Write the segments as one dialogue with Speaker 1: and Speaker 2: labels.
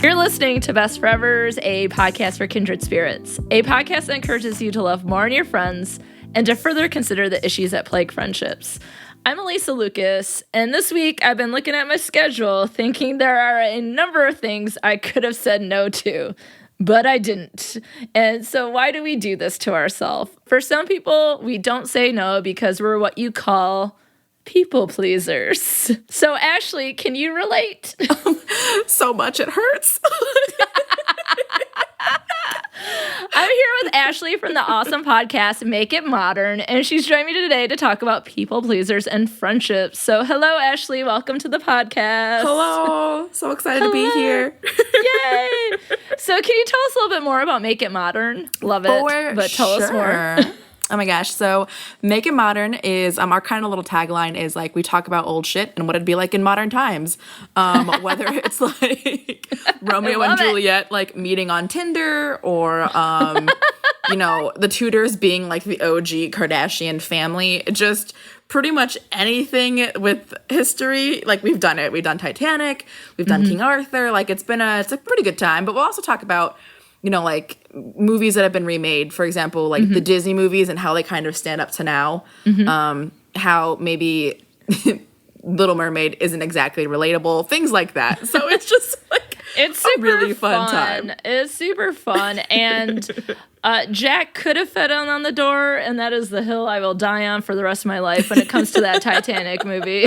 Speaker 1: You're listening to Best Forevers, a podcast for kindred spirits, a podcast that encourages you to love more in your friends and to further consider the issues that plague friendships. I'm Alysa Lucas, and this week I've been looking at my schedule thinking there are a number of things I could have said no to, but I didn't. And so why do we do this to ourselves? For some people, we don't say no because we're what you call people pleasers. So Ashley, can you relate?
Speaker 2: So much it hurts.
Speaker 1: I'm here with Ashley from the awesome podcast Make It Modern, and she's joined me today to talk about people pleasers and friendships. So hello, Ashley. Welcome to the podcast.
Speaker 2: Hello. So excited to be here.
Speaker 1: Yay. So can you tell us a little bit more about Make It Modern? Love it, but tell us more.
Speaker 2: Oh my gosh. So Make It Modern is, our kind of little tagline is like, we talk about old shit and what it'd be like in modern times. Whether it's like Romeo and Juliet, like meeting on Tinder or, the Tudors being like the OG Kardashian family, just pretty much anything with history. Like we've done it. We've done Titanic. We've done King Arthur. Like it's a pretty good time, but we'll also talk about like movies that have been remade, for example, like the Disney movies and how they kind of stand up to now. How maybe Little Mermaid isn't exactly relatable, things like that. So it's just like
Speaker 1: it's
Speaker 2: a really fun time.
Speaker 1: It's super fun. And Jack could have fed on the door, and that is the hill I will die on for the rest of my life when it comes to that Titanic movie.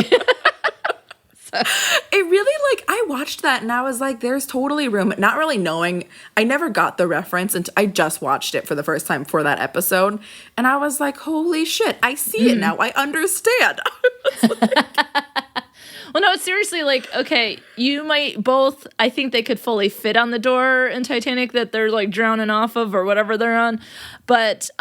Speaker 2: It really, I watched that and I was like, there's totally room, not really knowing, I never got the reference, and I just watched it for the first time for that episode, and I was like, holy shit, I see it now, I understand.
Speaker 1: Well, no, seriously, okay, you might both, I think they could fully fit on the door in Titanic that they're, drowning off of or whatever they're on, but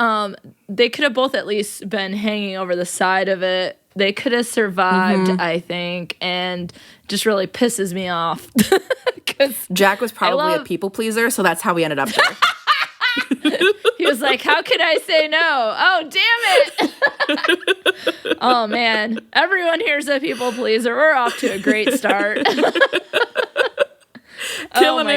Speaker 1: they could have both at least been hanging over the side of it. They could have survived, I think, and just really pisses me off.
Speaker 2: Jack was probably a people pleaser, so that's how we ended up there.
Speaker 1: He was like, how could I say no? Oh, damn it. Oh, man. Everyone here's a people pleaser. We're off to a great start. Killing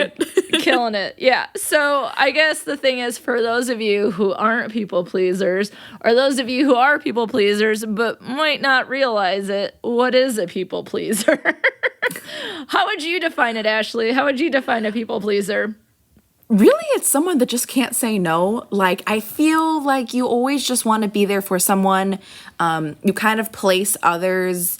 Speaker 1: it. Yeah. So I guess the thing is, for those of you who aren't people pleasers, or those of you who are people pleasers but might not realize it, what is a people pleaser? How would you define it, Ashley? How would you define a people pleaser?
Speaker 2: Really, it's someone that just can't say no. I feel like you always just want to be there for someone. You kind of place others'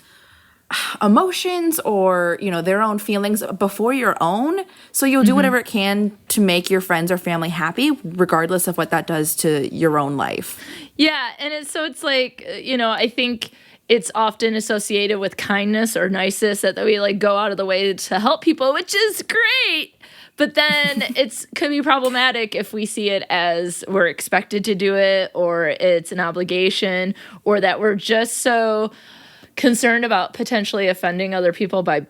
Speaker 2: emotions or their own feelings before your own, so you'll do whatever it can to make your friends or family happy, regardless of what that does to your own life.
Speaker 1: Yeah, and it's I think it's often associated with kindness or niceness, that we go out of the way to help people, which is great. But then could be problematic if we see it as we're expected to do it, or it's an obligation, or that we're just so concerned about potentially offending other people by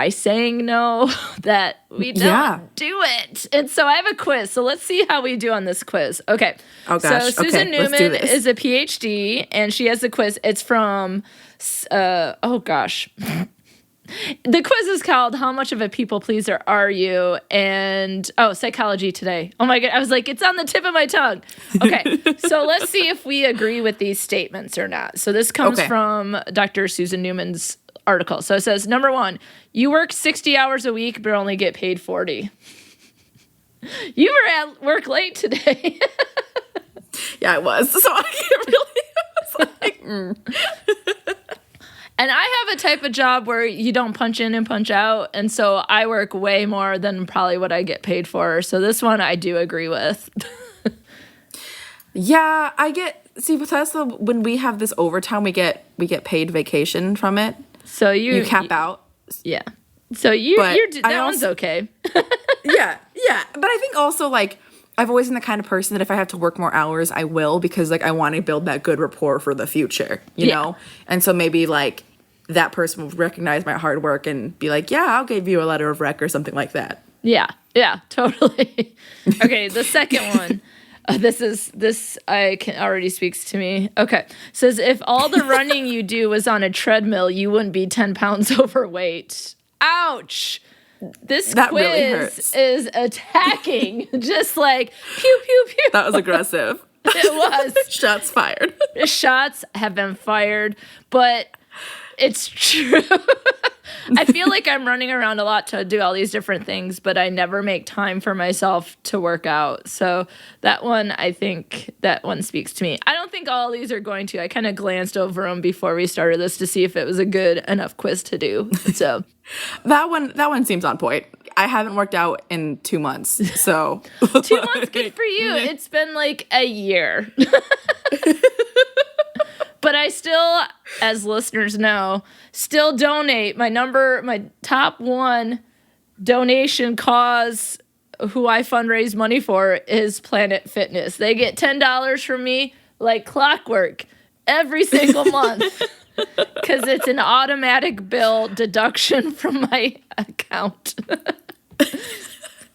Speaker 1: saying no that we don't do it. And so I have a quiz. So let's see how we do on this quiz. Okay.
Speaker 2: Oh gosh.
Speaker 1: So Susan Newman is a PhD, and she has the quiz. It's from the quiz is called How Much of a People Pleaser Are You? And Psychology Today. Oh my God. I was like, it's on the tip of my tongue. Okay. So let's see if we agree with these statements or not. So this comes from Dr. Susan Newman's article. So it says, number 1, you work 60 hours a week but only get paid 40. You were at work late today.
Speaker 2: Yeah, I was. So I really was like,
Speaker 1: And I have a type of job where you don't punch in and punch out, and so I work way more than probably what I get paid for. So this one I do agree with.
Speaker 2: Yeah, with us, when we have this overtime, we get paid vacation from it. So you cap out.
Speaker 1: Yeah. So that one's okay.
Speaker 2: Yeah. But I think also I've always been the kind of person that if I have to work more hours, I will, because I want to build that good rapport for the future, you know? And so maybe that person will recognize my hard work and be like, yeah, I'll give you a letter of rec or something like that.
Speaker 1: Yeah, totally. Okay, the second one. This I can already speaks to me. Okay. Says, if all the running you do was on a treadmill, you wouldn't be 10 pounds overweight. Ouch. This
Speaker 2: That
Speaker 1: quiz
Speaker 2: really hurts.
Speaker 1: is attacking, just like pew, pew, pew.
Speaker 2: That was aggressive.
Speaker 1: It was.
Speaker 2: Shots fired.
Speaker 1: Shots have been fired, but it's true. I feel like I'm running around a lot to do all these different things, but I never make time for myself to work out. So that one, I think that one speaks to me. I don't think all these are going to. I kind of glanced over them before we started this to see if it was a good enough quiz to do. So
Speaker 2: that one seems on point. I haven't worked out in 2 months, so
Speaker 1: 2 months, good for you. It's been like a year. But I still, as listeners know, still donate. My top one donation cause who I fundraise money for is Planet Fitness. They get $10 from me like clockwork every single month because it's an automatic bill deduction from my account.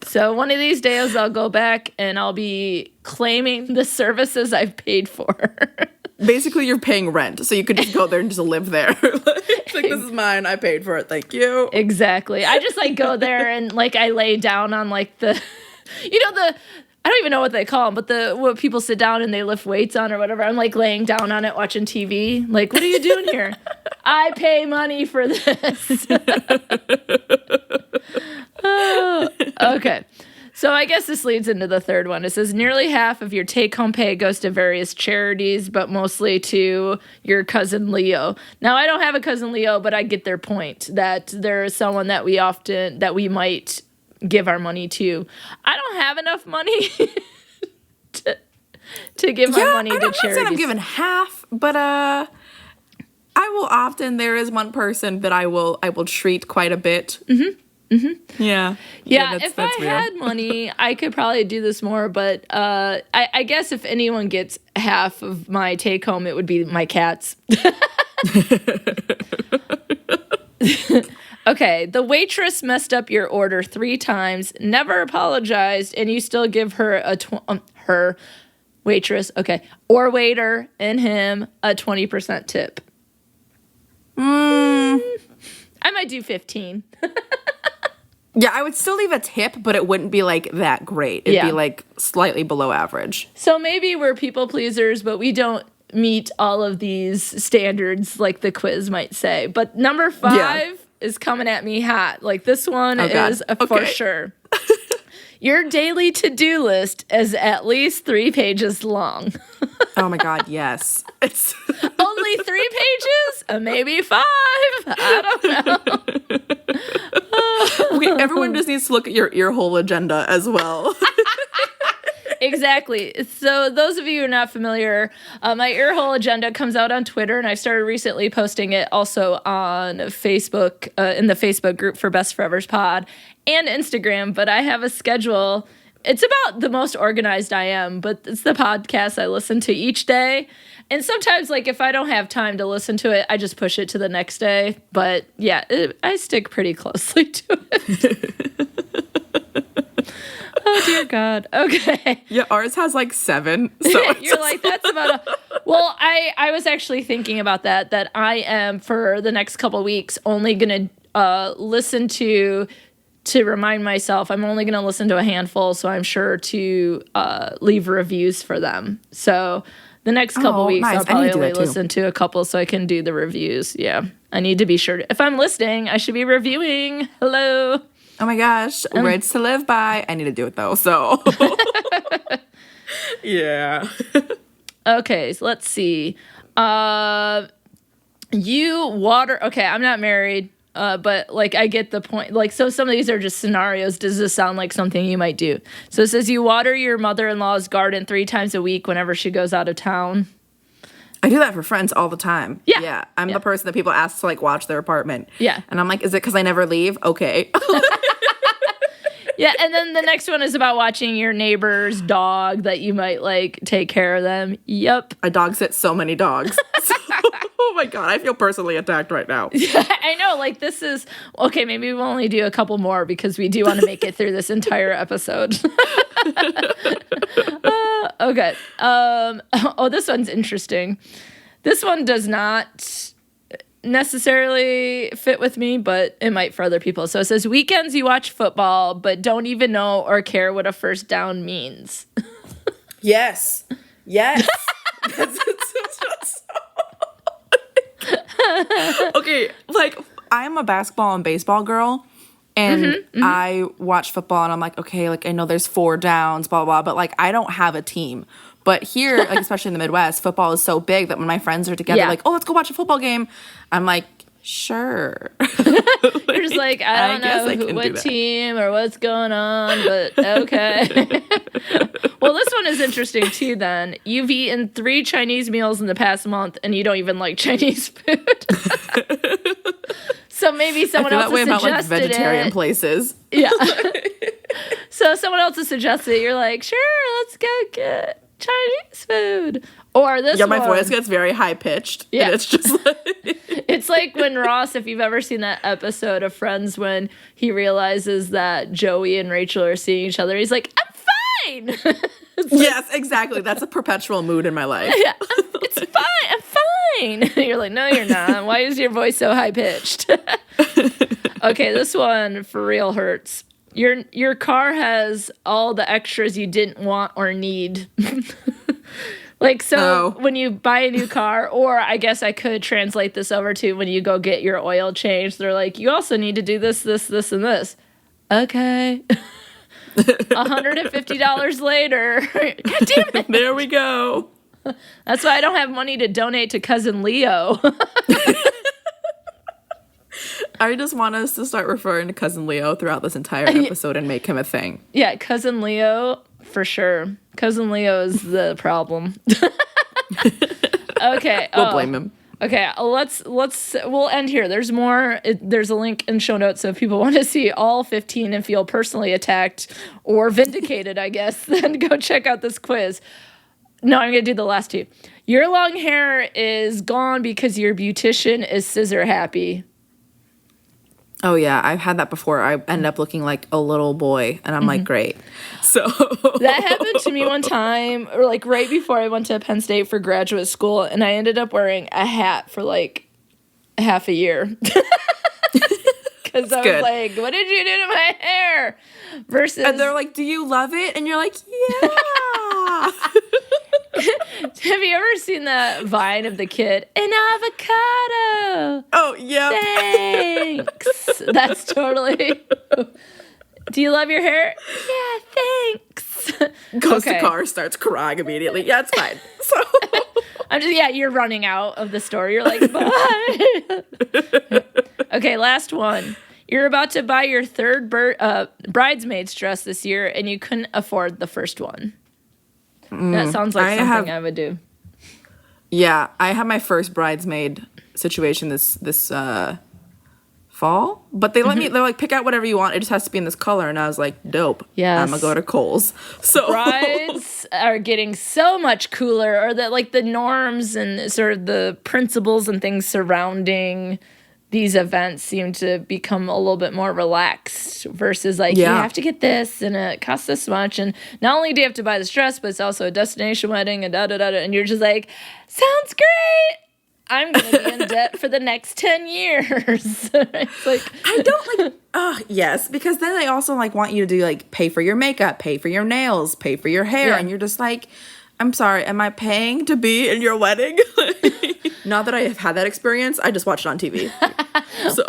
Speaker 1: So one of these days I'll go back and I'll be claiming the services I've paid for.
Speaker 2: Basically, you're paying rent, so you could just go there and just live there. It's like, this is mine. I paid for it. Thank you.
Speaker 1: Exactly. I just like go there and like I lay down on like the, I don't even know what they call them, but what people sit down and they lift weights on or whatever. I'm like laying down on it watching TV. Like, what are you doing here? I pay money for this. Oh, okay. So I guess this leads into the third one. It says nearly half of your take-home pay goes to various charities, but mostly to your cousin Leo. Now, I don't have a cousin Leo, but I get their point that there is someone that we might give our money to. I don't have enough money to give my money to charities.
Speaker 2: I'm not saying I'm giving half, but I will often. There is one person that I will treat quite a bit. Mm-hmm. Mm-hmm. Yeah.
Speaker 1: If I had money, I could probably do this more, but I guess if anyone gets half of my take home, it would be my cats. Okay, the waitress messed up your order 3 times, never apologized, and you still give her her waitress, okay, or waiter and him a 20% tip. I might do 15.
Speaker 2: Yeah, I would still leave a tip, but it wouldn't be like that great. It'd be like slightly below average.
Speaker 1: So maybe we're people pleasers, but we don't meet all of these standards like the quiz might say. But number 5 is coming at me hot. Like this one is for sure. Your daily to-do list is at least 3 pages long.
Speaker 2: Oh my God, yes. It's
Speaker 1: only 3 pages? Maybe 5. I don't know.
Speaker 2: Okay, everyone just needs to look at your ear hole agenda as well.
Speaker 1: Exactly. So those of you who are not familiar, my ear hole agenda comes out on Twitter, and I started recently posting it also on Facebook, in the Facebook group for Best Forevers Pod, and Instagram, but I have a schedule. It's about the most organized I am, but it's the podcast I listen to each day. And sometimes, like, if I don't have time to listen to it, I just push it to the next day. But, yeah, I stick pretty closely to it. Oh, dear God. Okay.
Speaker 2: Yeah, ours has like 7. So
Speaker 1: you're like, that's about Well, I was actually thinking about that I am, for the next couple weeks, only going to listen to remind myself, I'm only going to listen to a handful, so I'm sure to leave reviews for them. So the next couple weeks,
Speaker 2: nice.
Speaker 1: I'll probably only listen to a couple so I can do the reviews. Yeah, I need to be sure. If I'm listening, I should be reviewing. Hello.
Speaker 2: Oh my gosh, words to live by. I need to do it though, so. Yeah.
Speaker 1: Okay, so let's see. You water. Okay, I'm not married. But like I get the point. Like, so some of these are just scenarios. Does this sound like something you might do? So it says you water your mother-in-law's garden 3 times a week whenever she goes out of town.
Speaker 2: I do that for friends all the time.
Speaker 1: Yeah.
Speaker 2: I'm the person that people ask to like watch their apartment.
Speaker 1: Yeah.
Speaker 2: And I'm like, is it because I never leave? Okay.
Speaker 1: Yeah, and then the next one is about watching your neighbor's dog that you might like take care of them. Yep.
Speaker 2: I dog sit so many dogs. Oh my God, I feel personally attacked right now.
Speaker 1: I know, like this is, okay, maybe we'll only do a couple more because we do want to make it through this entire episode. Okay. Oh, this one's interesting. This one does not necessarily fit with me, but it might for other people. So it says, weekends you watch football, but don't even know or care what a first down means.
Speaker 2: Yes. Okay, like, I'm a basketball and baseball girl, and I watch football, and I'm like, okay, like, I know there's 4 downs, blah, blah, but, like, I don't have a team. But here, like, especially in the Midwest, football is so big that when my friends are together, like, oh, let's go watch a football game, I'm like, sure.
Speaker 1: You're just like, I don't know what team or what's going on, but okay. Well, this one is interesting too then. You've eaten 3 Chinese meals in the past month and you don't even like Chinese food. So maybe someone else has suggested about, like,
Speaker 2: vegetarian places.
Speaker 1: Yeah. So someone else has suggested it. You're like, sure, let's go get Chinese food. Or this one.
Speaker 2: Yeah, my voice gets very high-pitched. Yeah. And it's just like...
Speaker 1: It's like when Ross, if you've ever seen that episode of Friends when he realizes that Joey and Rachel are seeing each other, he's like, I'm fine!
Speaker 2: Yes, exactly. That's a perpetual mood in my life.
Speaker 1: Yeah, it's fine. I'm fine. You're like, no, you're not. Why is your voice so high-pitched? Okay, this one for real hurts. Your car has all the extras you didn't want or need. Like, so when you buy a new car, or I guess I could translate this over to when you go get your oil changed, they're like, you also need to do this, this, this, and this. Okay. $150 later. God damn it.
Speaker 2: There we go.
Speaker 1: That's why I don't have money to donate to Cousin Leo.
Speaker 2: I just want us to start referring to Cousin Leo throughout this entire episode and make him a thing.
Speaker 1: Yeah, Cousin Leo, for sure. Cousin Leo is the problem. Okay.
Speaker 2: We'll blame him.
Speaker 1: Okay, we'll end here. There's more. There's a link in show notes, so if people want to see all 15 and feel personally attacked or vindicated, I guess, then go check out this quiz. No, I'm going to do the last 2. Your long hair is gone because your beautician is scissor happy.
Speaker 2: Oh, yeah. I've had that before. I end up looking like a little boy, and I'm like, great. So
Speaker 1: that happened to me one time, or like right before I went to Penn State for graduate school, and I ended up wearing a hat for like half a year. Because I was like, what did you do to my hair? Versus...
Speaker 2: And they're like, do you love it? And you're like, yeah.
Speaker 1: Have you ever seen that Vine of the kid? An avocado.
Speaker 2: Oh, yeah.
Speaker 1: Thanks. That's totally... Do you love your hair? Yeah, thanks.
Speaker 2: Goes to car, starts crying immediately. Yeah, it's fine. So...
Speaker 1: I'm just, you're running out of the store. You're like, bye. Okay, last one. You're about to buy your 3rd bridesmaid's dress this year, and you couldn't afford the first one. That sounds like something I would do.
Speaker 2: Yeah, I had my first bridesmaid situation this fall, but they let me. They're like, pick out whatever you want. It just has to be in this color, and I was like, dope.
Speaker 1: Yes.
Speaker 2: I'm gonna go to Kohl's. So
Speaker 1: brides are getting so much cooler, or that like the norms and sort of the principles and things surrounding these events seem to become a little bit more relaxed versus like, you have to get this and it costs this much. And not only do you have to buy this dress, but it's also a destination wedding and da-da-da-da. And you're just like, sounds great. I'm going to be in debt for the next 10 years. It's like,
Speaker 2: I don't like, yes, because then they also like want you to do like pay for your makeup, pay for your nails, pay for your hair. Yeah. And you're just like, I'm sorry, am I paying to be in your wedding? Not that I have had that experience. I just watched it on TV. So.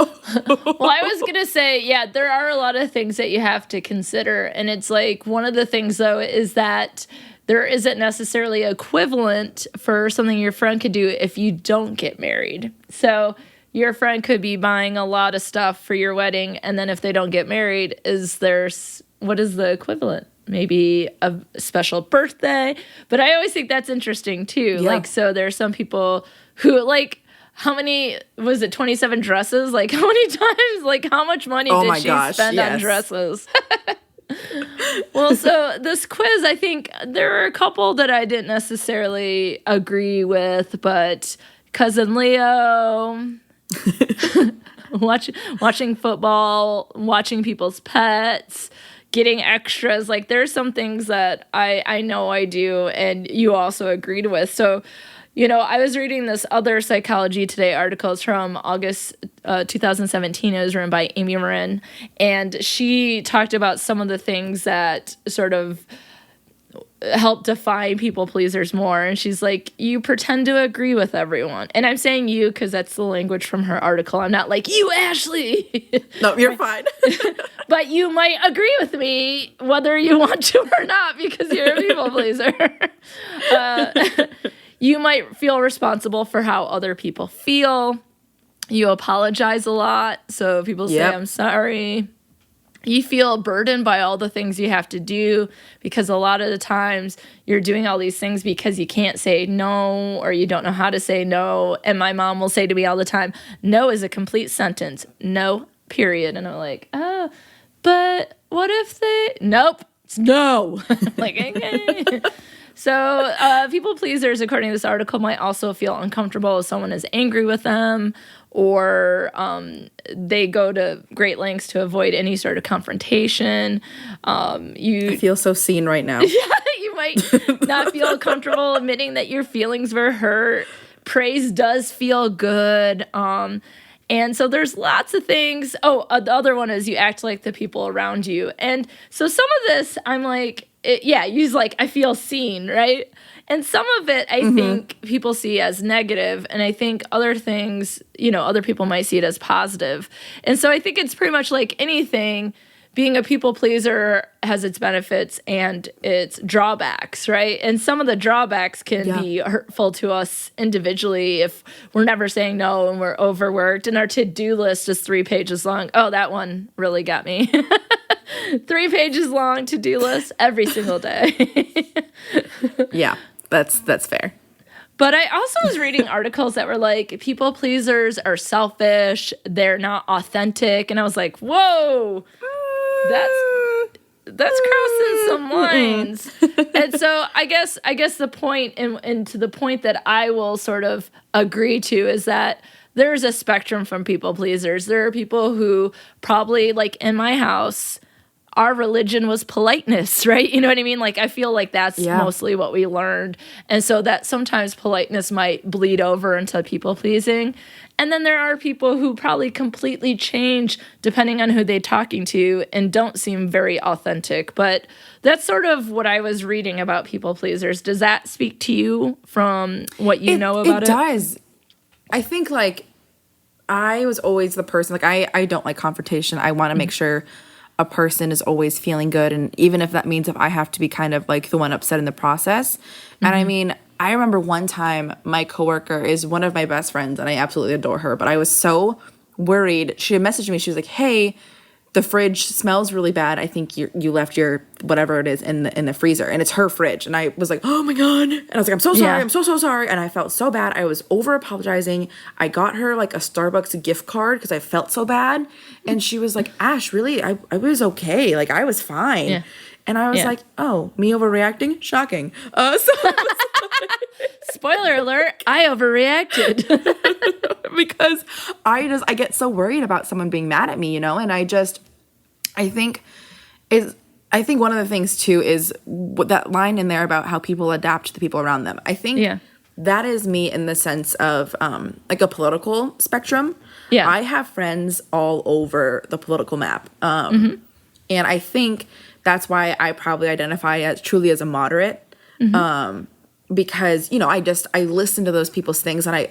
Speaker 1: Well, I was going to say, yeah, there are a lot of things that you have to consider. And it's like one of the things, though, is that there isn't necessarily equivalent for something your friend could do if you don't get married. So your friend could be buying a lot of stuff for your wedding, and then if they don't get married, what is the equivalent? Maybe a special birthday. But I always think that's interesting, too. Yeah. Like, so there are some people who, like, how many, was it 27 dresses? Like, how many times, like, how much money did she spend on dresses? Well, so this quiz, I think there are a couple that I didn't necessarily agree with, but Cousin Leo, watching football, watching people's pets, getting extras. Like there's some things that I know I do and you also agreed with. So, you know, I was reading this other Psychology Today article. It's from August 2017. It was written by Amy Morin. And she talked about some of the things that sort of help define people pleasers more. And she's like, you pretend to agree with everyone. And I'm saying you because that's the language from her article. I'm not like, you, Ashley.
Speaker 2: No, you're fine.
Speaker 1: But you might agree with me whether you want to or not because you're a people pleaser. You might feel responsible for how other people feel. You apologize a lot. So people say, I'm sorry. You feel burdened by all the things you have to do because a lot of the times you're doing all these things because you can't say no or you don't know how to say no. And my mom will say to me all the time, no is a complete sentence. No, period. And I'm like, oh, but what if they... Nope, it's no. Like, okay. So people pleasers, according to this article, might also feel uncomfortable if someone is angry with them or they go to great lengths to avoid any sort of confrontation.
Speaker 2: I feel so seen right now.
Speaker 1: Yeah, you might not feel comfortable admitting that your feelings were hurt. Praise does feel good. And so there's lots of things. Oh, the other one is you act like the people around you. And so some of this, I'm like, use like, I feel seen, right? And some of it, I think people see as negative, and I think other things, you know, other people might see it as positive. And so I think it's pretty much like anything. Being a people pleaser has its benefits and its drawbacks, right? And some of the drawbacks can be hurtful to us individually if we're never saying no and we're overworked and our to-do list is 3 pages long. Oh, that one really got me. 3 pages long to-do list every single day.
Speaker 2: Yeah, that's fair.
Speaker 1: But I also was reading articles that were like, people pleasers are selfish, they're not authentic, and I was like, whoa, that's crossing some lines. And so I guess the point, and to the point that I will sort of agree to, is that there's a spectrum from people pleasers. There are people who probably, like in my house, our religion was politeness, right? You know what I mean? Like, I feel like that's mostly what we learned. And so that sometimes politeness might bleed over into people pleasing. And then there are people who probably completely change depending on who they're talking to and don't seem very authentic. But that's sort of what I was reading about people pleasers. Does that speak to you from what you know about it?
Speaker 2: It does. I think, like, I was always the person, like, I don't like confrontation. I want to make sure a person is always feeling good, and even if that means if I have to be kind of like the one upset in the process. And I mean, I remember one time my coworker is one of my best friends and I absolutely adore her, but I was so worried. She had messaged me. She was like, hey, the fridge smells really bad. I think you left your whatever it is in the freezer, and it's her fridge. And I was like, oh my God. And I was like, I'm so sorry. I'm so sorry. And I felt so bad. I was over apologizing. I got her like a Starbucks gift card because I felt so bad. And she was like, Ash, really? I was okay. Like, I was fine. Yeah. And I was like, oh, me overreacting? Shocking.
Speaker 1: Spoiler alert, I overreacted.
Speaker 2: Because I get so worried about someone being mad at me, you know? And I think one of the things too is that line in there about how people adapt to the people around them. I think that is me in the sense of like a political spectrum. Yeah. I have friends all over the political map. And I think that's why I probably identify as truly as a moderate. Because, you know, I listen to those people's things, and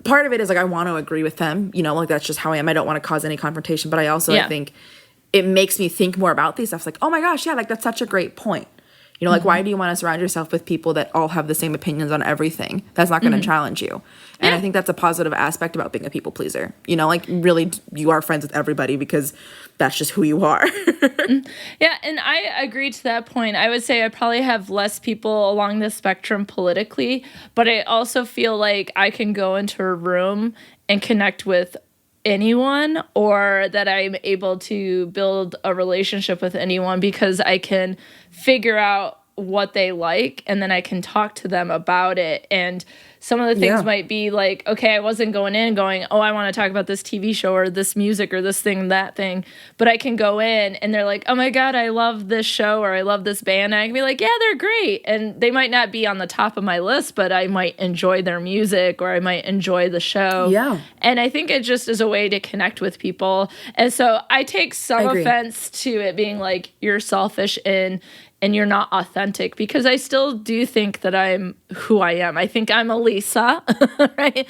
Speaker 2: part of it is like I want to agree with them, you know, like that's just how I am. I don't want to cause any confrontation, but I also I think it makes me think more about these stuff. It's like, oh my gosh, yeah, like that's such a great point. You know, like why do you want to surround yourself with people that all have the same opinions on everything? That's not going to challenge you. And I think that's a positive aspect about being a people pleaser. You know, like really you are friends with everybody because that's just who you are.
Speaker 1: Yeah, and I agree to that point. I would say I probably have less people along the spectrum politically, but I also feel like I can go into a room and connect with anyone, or that I'm able to build a relationship with anyone because I can figure out what they like, and then I can talk to them about it. And some of the things might be like, okay, I wasn't going in going, oh, I want to talk about this TV show or this music or this thing, that thing. But I can go in and they're like, oh my God, I love this show or I love this band. And I can be like, yeah, they're great. And they might not be on the top of my list, but I might enjoy their music or I might enjoy the show.
Speaker 2: Yeah.
Speaker 1: And I think it just is a way to connect with people. And so I take some offense to it being like, you're selfish and you're not authentic, because I still do think that I'm who I am. I think I'm Alysa, right?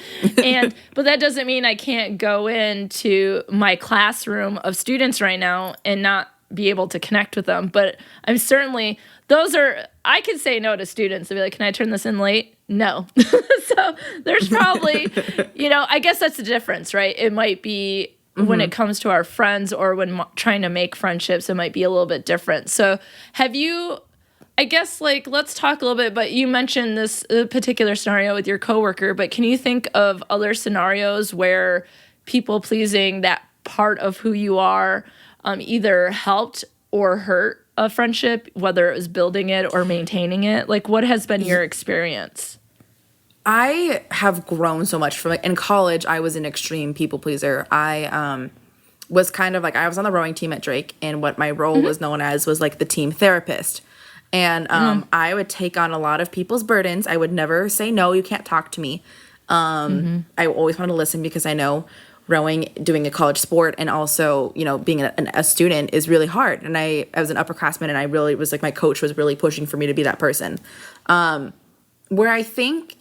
Speaker 1: But that doesn't mean I can't go into my classroom of students right now and not be able to connect with them. But I'm certainly, I could say no to students. They'd be like, can I turn this in late? No. So there's probably, I guess that's the difference, right? It might be, when it comes to our friends or when trying to make friendships, it might be a little bit different. So have you, I guess, let's talk a little bit, but you mentioned this particular scenario with your coworker, but can you think of other scenarios where people pleasing, that part of who you are, either helped or hurt a friendship, whether it was building it or maintaining it? What has been your experience?
Speaker 2: I have grown so much from in college. I was an extreme people pleaser. I was kind of I was on the rowing team at Drake, and what my role was known as was the team therapist. And I would take on a lot of people's burdens. I would never say no. You can't talk to me. I always want to listen, because I know rowing, doing a college sport, and also being a student is really hard. And I was an upperclassman, and I really was my coach was really pushing for me to be that person. Where I think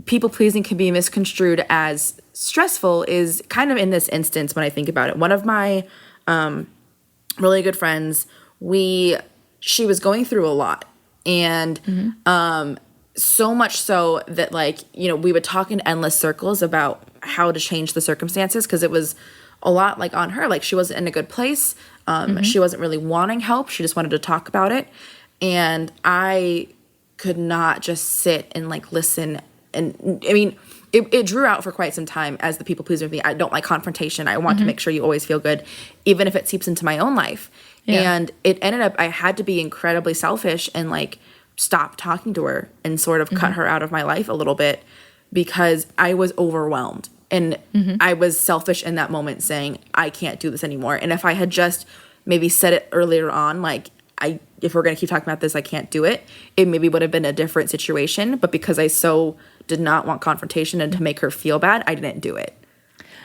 Speaker 2: people pleasing can be misconstrued as stressful is kind of in this instance when I think about it. One of my really good friends, she was going through a lot, and so much so that we would talk in endless circles about how to change the circumstances, because it was a lot on her. She wasn't in a good place. She wasn't really wanting help. She just wanted to talk about it, and I could not just sit and listen. And I mean, it drew out for quite some time as the people pleaser with me. I don't like confrontation. I want to make sure you always feel good, even if it seeps into my own life. Yeah. And it ended up, I had to be incredibly selfish and stop talking to her and sort of cut her out of my life a little bit, because I was overwhelmed. And I was selfish in that moment, saying, I can't do this anymore. And if I had just maybe said it earlier on, if we're going to keep talking about this, I can't do it, it maybe would have been a different situation. But because I so did not want confrontation and to make her feel bad, I didn't do it.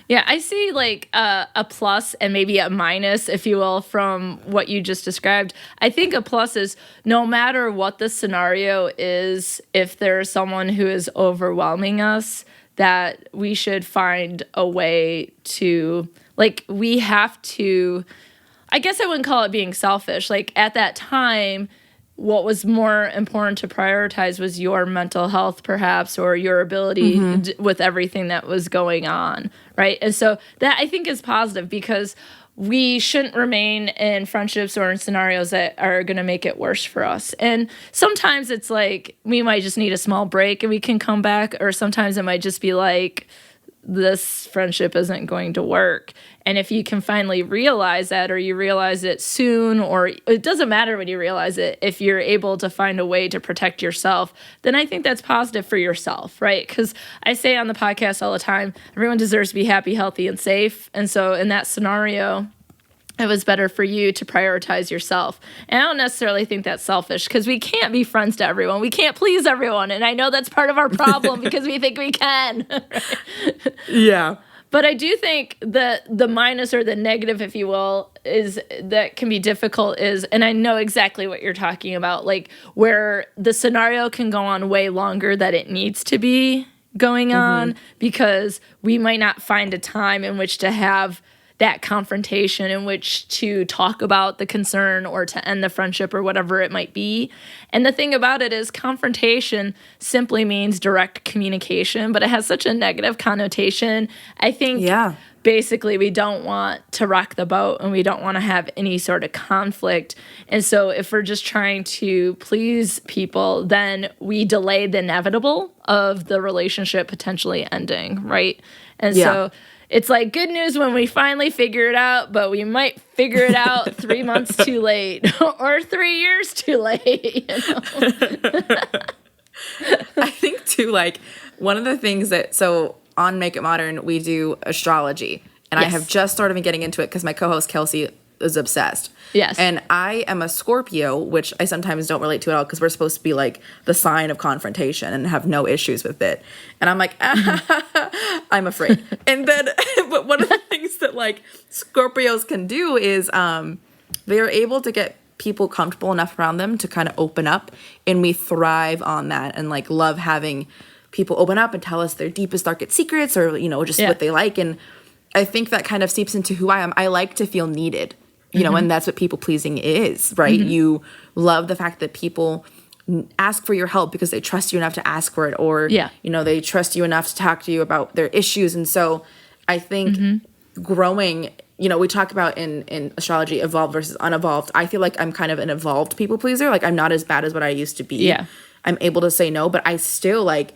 Speaker 1: Yeah, I see a plus and maybe a minus, if you will, from what you just described. I think a plus is no matter what the scenario is, if there's someone who is overwhelming us, that we should find a way to, we have to, I guess I wouldn't call it being selfish. At that time, what was more important to prioritize was your mental health, perhaps, or your ability with everything that was going on, right? And so that, I think, is positive, because we shouldn't remain in friendships or in scenarios that are going to make it worse for us. And sometimes it's we might just need a small break and we can come back, or sometimes it might just be this friendship isn't going to work. And if you can finally realize that, or you realize it soon, or it doesn't matter when you realize it, if you're able to find a way to protect yourself, then I think that's positive for yourself, right? Because I say on the podcast all the time, everyone deserves to be happy, healthy, and safe. And so in that scenario, it was better for you to prioritize yourself. And I don't necessarily think that's selfish, because we can't be friends to everyone. We can't please everyone. And I know that's part of our problem because we think we can. Right?
Speaker 2: Yeah.
Speaker 1: But I do think that the minus, or the negative, if you will, is that can be difficult is, and I know exactly what you're talking about, where the scenario can go on way longer than it needs to be going on, because we might not find a time in which to have that confrontation, in which to talk about the concern or to end the friendship or whatever it might be. And the thing about it is, confrontation simply means direct communication, but it has such a negative connotation. I think basically we don't want to rock the boat, and we don't want to have any sort of conflict. And so if we're just trying to please people, then we delay the inevitable of the relationship potentially ending, right? And so it's like good news when we finally figure it out, but we might figure it out 3 months too late or 3 years too late.
Speaker 2: I think too, like one of the things that, so on Make It Modern, we do astrology, and I have just started getting into it because my co-host Kelsey is obsessed.
Speaker 1: Yes.
Speaker 2: And I am a Scorpio, which I sometimes don't relate to at all because we're supposed to be like the sign of confrontation and have no issues with it. And I'm like, I'm afraid. And then, but one of the things that like Scorpios can do is they're able to get people comfortable enough around them to kind of open up. And we thrive on that and like love having people open up and tell us their deepest, darkest secrets or, you know, just what they like. And I think that kind of seeps into who I am. I like to feel needed. You know, and that's what people pleasing is, right? You love the fact that people ask for your help because they trust you enough to ask for it, or, you know, they trust you enough to talk to you about their issues. And so I think growing, you know, we talk about in astrology, evolved versus unevolved. I feel like I'm kind of an evolved people pleaser. Like I'm not as bad as what I used to be.
Speaker 1: Yeah.
Speaker 2: I'm able to say no, but I still like,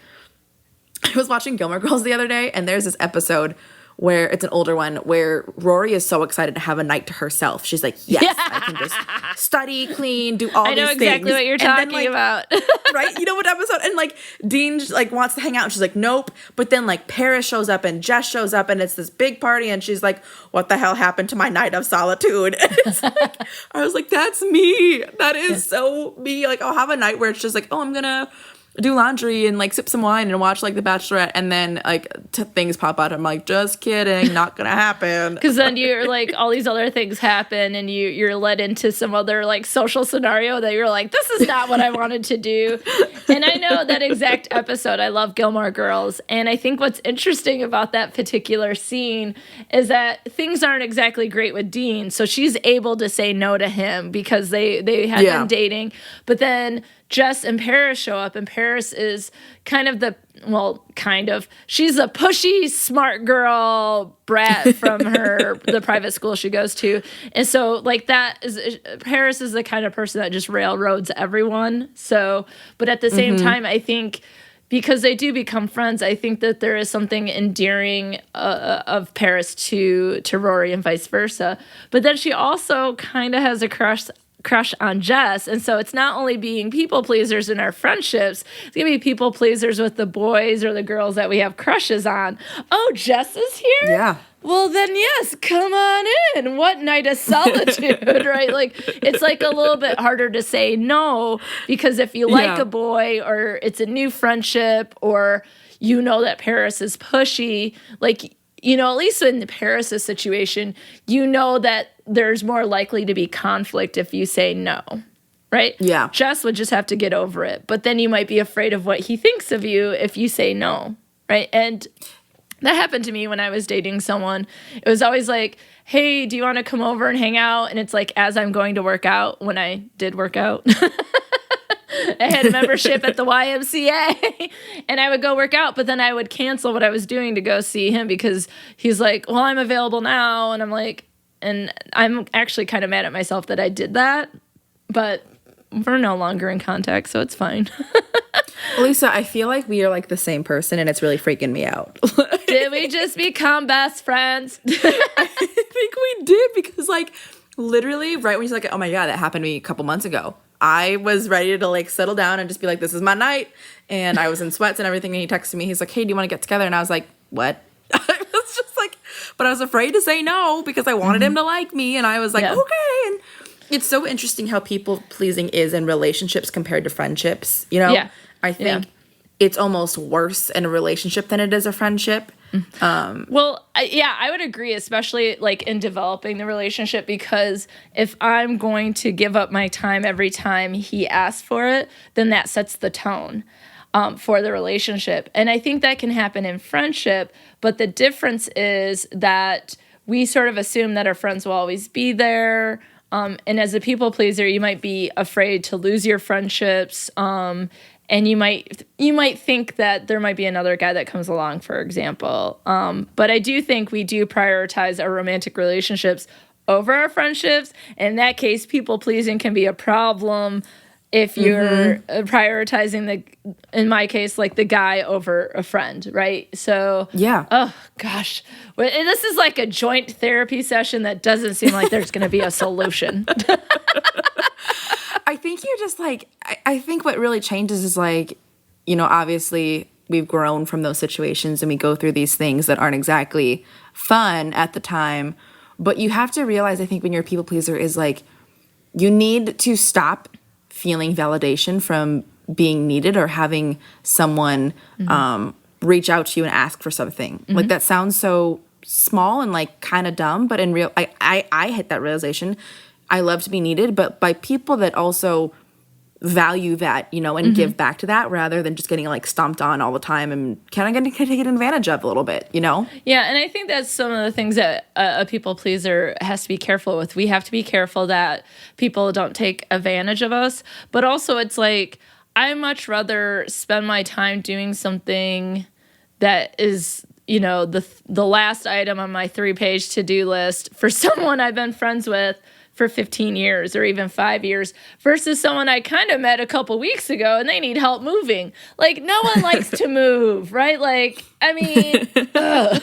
Speaker 2: I was watching Gilmore Girls the other day, and there's this episode where it's an older one where Rory is so excited to have a night to herself. She's like, yes, I can just study, clean, do all these things.
Speaker 1: I know exactly what you're talking about.
Speaker 2: Right? You know what episode? And like Dean like wants to hang out and she's like, nope. But then like Paris shows up and Jess shows up and it's this big party and she's like, what the hell happened to my night of solitude? And it's like, I was like, that's me. That is so me. Like I'll have a night where it's just like, oh, I'm gonna do laundry and like sip some wine and watch like The Bachelorette, and then like things pop out. I'm like, just kidding, not gonna happen.
Speaker 1: Because then you're like, all these other things happen, and you're led into some other like social scenario that you're like, this is not what I wanted to do. And I know that exact episode. I love Gilmore Girls, and I think what's interesting about that particular scene is that things aren't exactly great with Dean. So she's able to say no to him because they had been dating, but then Jess and Paris show up, and Paris is kind of she's a pushy, smart girl brat from the private school she goes to. And so like Paris is the kind of person that just railroads everyone. So, but at the same time, I think because they do become friends, I think that there is something endearing of Paris to Rory and vice versa. But then she also kind of has a crush on Jess. And so it's not only being people pleasers in our friendships, it's going to be people pleasers with the boys or the girls that we have crushes on. Oh, Jess is here?
Speaker 2: Yeah.
Speaker 1: Well, then, yes, come on in. What night of solitude, right? Like, it's like a little bit harder to say no because if you like a boy or it's a new friendship or you know that Paris is pushy, like, you know, at least in the Paris' situation, you know that there's more likely to be conflict if you say no, right?
Speaker 2: Yeah.
Speaker 1: Jess would just have to get over it. But then you might be afraid of what he thinks of you if you say no, right? And that happened to me when I was dating someone. It was always like, hey, do you want to come over and hang out? And it's like as I'm going to work out, when I did work out. I had a membership at the YMCA and I would go work out, but then I would cancel what I was doing to go see him because he's like, well, I'm available now. And I'm like, and I'm actually kind of mad at myself that I did that, but we're no longer in contact, so it's fine.
Speaker 2: Alysa, I feel like we are like the same person and it's really freaking me out.
Speaker 1: Did we just become best friends?
Speaker 2: I think we did because like literally right when he's like, oh my God, that happened to me a couple months ago. I was ready to like settle down and just be like, this is my night. And I was in sweats and everything. And he texted me. He's like, hey, do you want to get together? And I was like, what? I was just like, but I was afraid to say no because I wanted him to like me. And I was like, okay. And it's so interesting how people pleasing is in relationships compared to friendships. You know, I think it's almost worse in a relationship than it is a friendship.
Speaker 1: Well, I would agree, especially like in developing the relationship, because if I'm going to give up my time every time he asks for it, then that sets the tone for the relationship. And I think that can happen in friendship, but the difference is that we sort of assume that our friends will always be there. And as a people pleaser, you might be afraid to lose your friendships. And you might think that there might be another guy that comes along, for example. But I do think we do prioritize our romantic relationships over our friendships. And in that case, people pleasing can be a problem if you're prioritizing in my case, like the guy over a friend, right? So,
Speaker 2: yeah.
Speaker 1: Oh gosh, and this is like a joint therapy session that doesn't seem like there's going to be a solution.
Speaker 2: I think you're just like, I think what really changes is like, obviously we've grown from those situations and we go through these things that aren't exactly fun at the time. But you have to realize, I think, when you're a people pleaser is like, you need to stop feeling validation from being needed or having someone reach out to you and ask for something. Like, that sounds so small and like kind of dumb, but in real, I hit that realization. I love to be needed, but by people that also value that, and give back to that rather than just getting like stomped on all the time and kind of getting taken advantage of a little bit,
Speaker 1: Yeah, and I think that's some of the things that a people pleaser has to be careful with. We have to be careful that people don't take advantage of us, but also it's like I much rather spend my time doing something that is, the last item on my 3-page to-do list for someone I've been friends with for 15 years or even 5 years versus someone I kind of met a couple weeks ago and they need help moving. Like, no one likes to move, right? Like, I mean, ugh.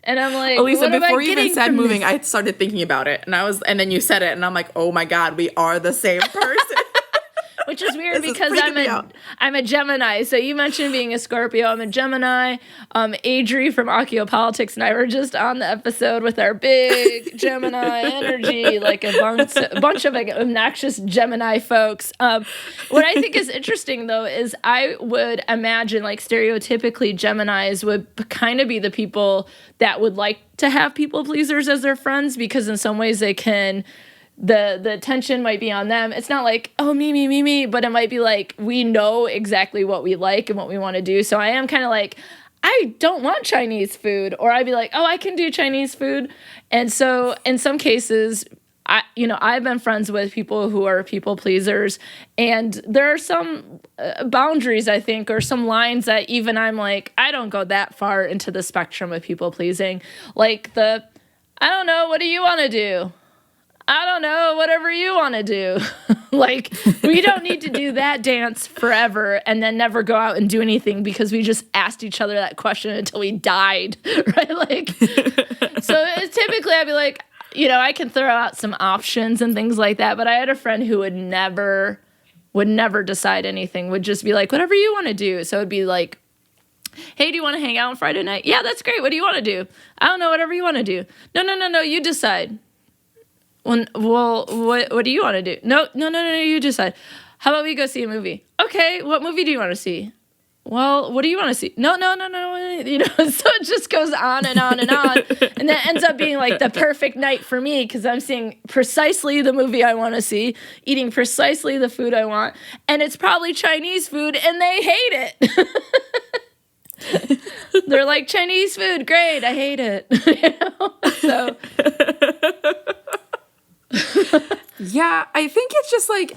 Speaker 1: And I'm like,
Speaker 2: Alysa,
Speaker 1: what
Speaker 2: before you even said moving,
Speaker 1: this?
Speaker 2: I started thinking about it and then you said it and I'm like, oh my God, we are the same person.
Speaker 1: Which is weird because I'm a Gemini. So you mentioned being a Scorpio. I'm a Gemini. Adri from Occiopolitics and I were just on the episode with our big Gemini energy, like a bunch of like obnoxious Gemini folks. What I think is interesting, though, is I would imagine like stereotypically Geminis would kind of be the people that would like to have people pleasers as their friends because in some ways they can... The attention might be on them. It's not like, oh, me, but it might be like, we know exactly what we like and what we want to do. So I am kind of like, I don't want Chinese food. Or I'd be like, oh, I can do Chinese food. And so in some cases, I've been friends with people who are people pleasers. And there are some boundaries, I think, or some lines that even I'm like, I don't go that far into the spectrum of people pleasing. Like I don't know, what do you want to do? I don't know, whatever you want to do. Like, we don't need to do that dance forever and then never go out and do anything because we just asked each other that question until we died, right? Like, so typically I'd be like, I can throw out some options and things like that, but I had a friend who would never decide anything, would just be like, whatever you want to do. So it'd be like, hey, do you want to hang out on Friday night? Yeah, that's great. What do you want to do? I don't know, whatever you want to do. No, you decide. Well, what do you want to do? No, you decide. How about we go see a movie? Okay, what movie do you want to see? Well, what do you want to see? No. So it just goes on and on and on. And that ends up being like the perfect night for me because I'm seeing precisely the movie I want to see, eating precisely the food I want, and it's probably Chinese food, and they hate it. They're like, Chinese food, great, I hate it. So...
Speaker 2: Yeah, I think it's just like,